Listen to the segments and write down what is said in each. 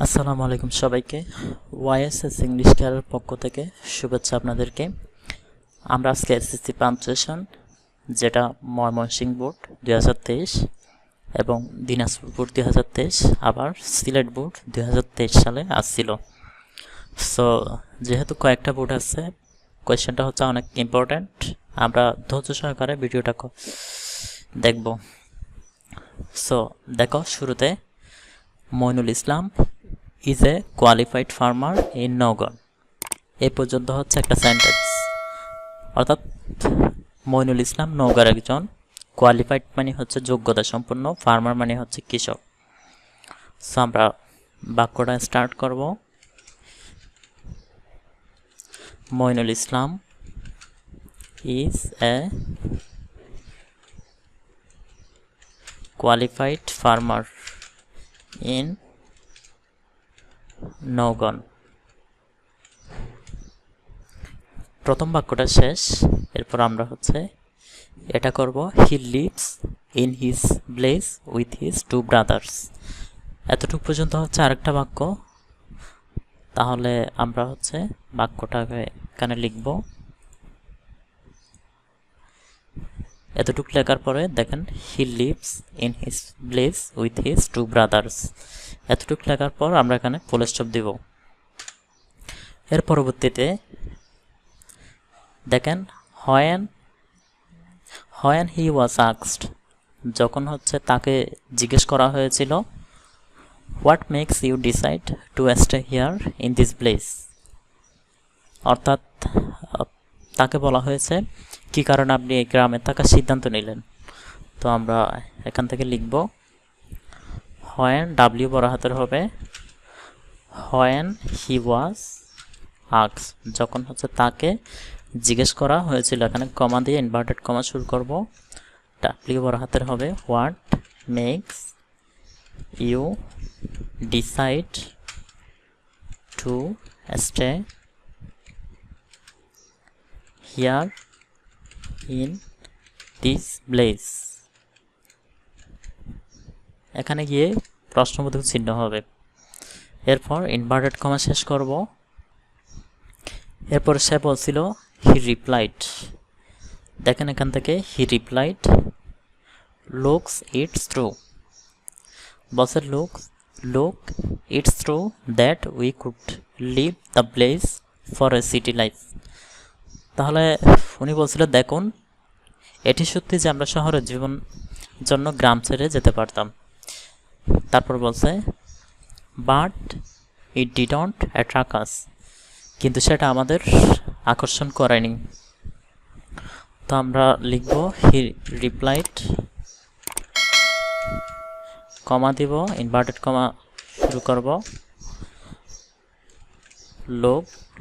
আসসালামু আলাইকুম সবাইকে। ওয়াইএসএস ইংলিশ কেয়ারের পক্ষ থেকে শুভেচ্ছা আপনাদেরকে। আমরা আজকে এসএসসি পাঞ্চুয়েশন, যেটা ময়মনসিংহ বোর্ড 2023 এবং দিনাজপুর বোর্ড 2023, আবার সিলেট বোর্ড 2023 সালে আসছিল। সো যেহেতু কয়েকটা বোর্ড আছে, কোয়েশ্চেনটা হচ্ছে অনেক ইম্পর্ট্যান্ট। আমরা ধৈর্য সহকারে ভিডিওটা দেখব। সো দেখো, শুরুতে Moinul Islam is a qualified farmer in Naogaon. এই পর্যন্ত হচ্ছে একটা সেন্টেন্স, অর্থাৎ মইনুল ইসলাম নওগাঁর একজন, কোয়ালিফাইড মানে হচ্ছে যোগ্যতা সম্পন্ন, ফার্মার মানে হচ্ছে কৃষক। সো আমরা বাক্যটা স্টার্ট করব। Moinul Islam is a qualified farmer in Naogaon. প্রথম বাক্যটা শেষ, এরপর আমরা হচ্ছে এটা করব, he lives in his village with his two brothers. এতটুকু পর্যন্ত হচ্ছে আরেকটা বাক্য। তাহলে আমরা হচ্ছে বাক্যটাকে এখানে লিখব। এতটুকু লেখার পরে দেখেন, he lives in his village with his two brothers. এতটুকু লেখার পর আমরা এখানে ফুল স্টপ দিব। এর পরবর্তীতে দেখেন, হোয়েন হি ওয়াজ আস্কড, যখন হচ্ছে তাকে জিজ্ঞেস করা হয়েছিল, what makes you decide to stay here in this place, অর্থাৎ তাকে বলা হয়েছে কি কারণে আপনি এই গ্রামে থাকার সিদ্ধান্ত নিলেন। তো আমরা এখান থেকে লিখব, হোয়েন, ডাব্লিউ বড় হাতের হবে, হোয়েন হি ওয়াজ আস্কড, যখন হচ্ছে তাকে জিজ্ঞেস করা হয়েছিল। এখানে কমা দিয়ে ইনভার্টেড কমা শুরু করব। ডাব্লিউ বড় হাতের হবে, what makes you decide to stay here in this place. এখানে গিয়ে প্রশ্নবোধক চিহ্ন হবে, এরপর ইনভার্টেড কমা শেষ করব। এরপর সে বলছিল, হি রিপ্লাইড, দেখেন এখান থেকে he replied, looks it's true, বলছে look it's true that we could leave the place for a city life. তাহলে উনি বলছিল, দেখুন এটি সত্যি যে আমরা শহরের জীবন জন্য গ্রাম ছেড়ে যেতে পারতাম। তারপর বলছে, বাট ইট ডিডন্ট অ্যাট্রাক্ট আস, কিন্তু সেটা আমাদের আকর্ষণ করেনি। তো আমরা লিখব, হি রিপ্লাইড, কমা দিব, ইনভার্টেড কমা শুরু করব,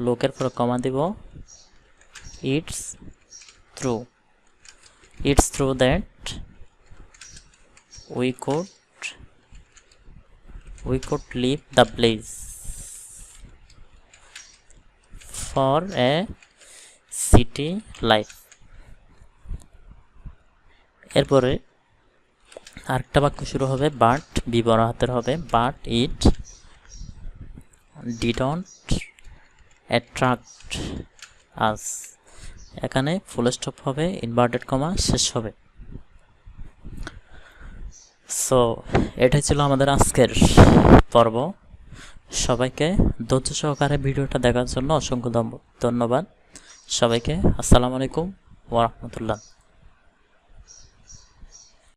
লোকের পর কমা দিব, it's true that we could leave the place for a city life. এরপরে আরেকটা বাক্য শুরু হবে, বাট, বি বড় হাতের হবে, বাট ইট ডিডন্ট অ্যাট্রাক্ট আস। এখানে ফুল স্টপ হবে, ইনভার্টেড কমা শেষ হবে। সো এটাই ছিল আমাদের আজকের পর্ব। সবাইকে ধৈর্য সহকারে ভিডিওটা দেখার জন্য অসংখ্য ধন্যবাদ। সবাইকে আসসালামু আলাইকুম ওয়া রাহমাতুল্লাহ।